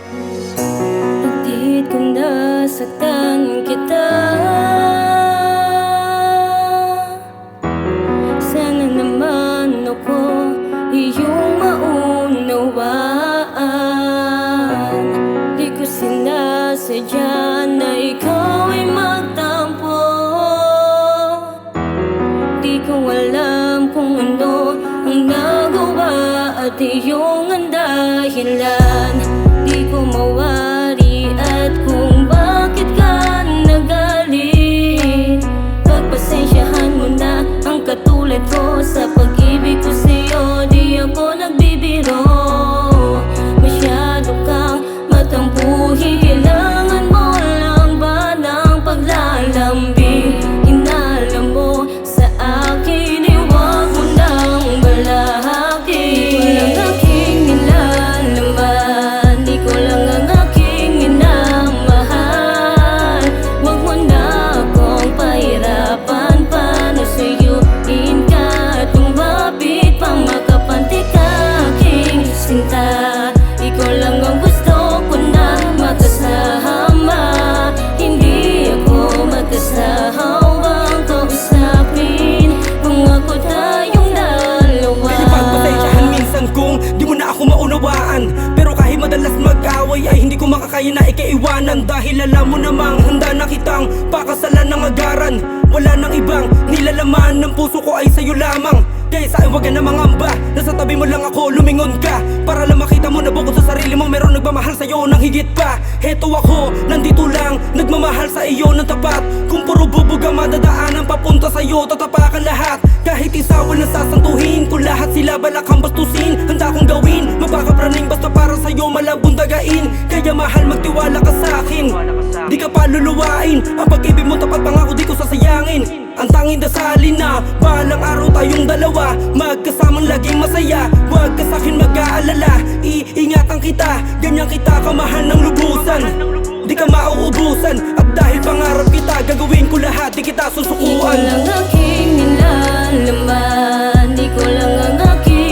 Pagdit kung nasaktan kita, sana naman ako iyong maunawaan. Di ko sinasadya na ikaw ay magtampo. Di ko alam kung ano ang nagawa at iyong ang dahilan. Di ko mawari at kung bakit ka nagalit. Pagpasensyahan mo na ang katulad ko. Sa pag-ibig ko sa'yo di ako nagbibiro. Masyado kang matampuhin, kailangan mo lang ba ng paglalambing? Inalam mo sa akin ay huwag mo nang balaki. Di ko lang aking nilalaman, di ko lang ang aking minamahal. Huwag mo na akong pahirapan, paano sa'yoin ka at umapit pang makapantik aking sinta. Ikaw lang ang gusto ko na makasama, hindi ako magkasahawang kausapin kung ako tayong dalawa. Kaya pagpasensyahan minsan kung di mo na ako maunawaan, pero kahit madalas mag-away ay hindi ko makakaya na ikaiwanan. Dahil alam mo namang handa na kitang pakasalan ng agaran. Wala nang ibang nilalaman, ng puso ko ay sa'yo lamang. Kaya sa akin wag ka na mangamba, nasa tabi mo lang ako, lumingon ka, para lang makita mo na bukod sa sarili mo meron nagmamahal sa'yo ng higit pa. Heto ako, nandito lang, nagmamahal sa iyo ng tapat. Kung puro bubog ang madadaanan papunta sa'yo, tatapakan lahat. Kahit isa walang sasantuhin, kung lahat sila balak kang bastusin, handa kong gawin, mapakapraning basta para sa'yo malabong dagain. Kaya mahal magtiwala ka sa'kin, di ka paluluwain. Ang pag-ibig mo tapat pangako di ko sasayangin. Ang tanging dasalin na balang araw tayong dalawa, magkasamang laging masaya. Huwag ka sa'kin mag-aalala, iingatan kita, ganyan kita kamahal ng lubusan. Di ka mauubusan, at dahil pangarap kita, gagawin ko lahat, di kita Di ko susukuan. lang aking nilalaman, di ko lang ang aking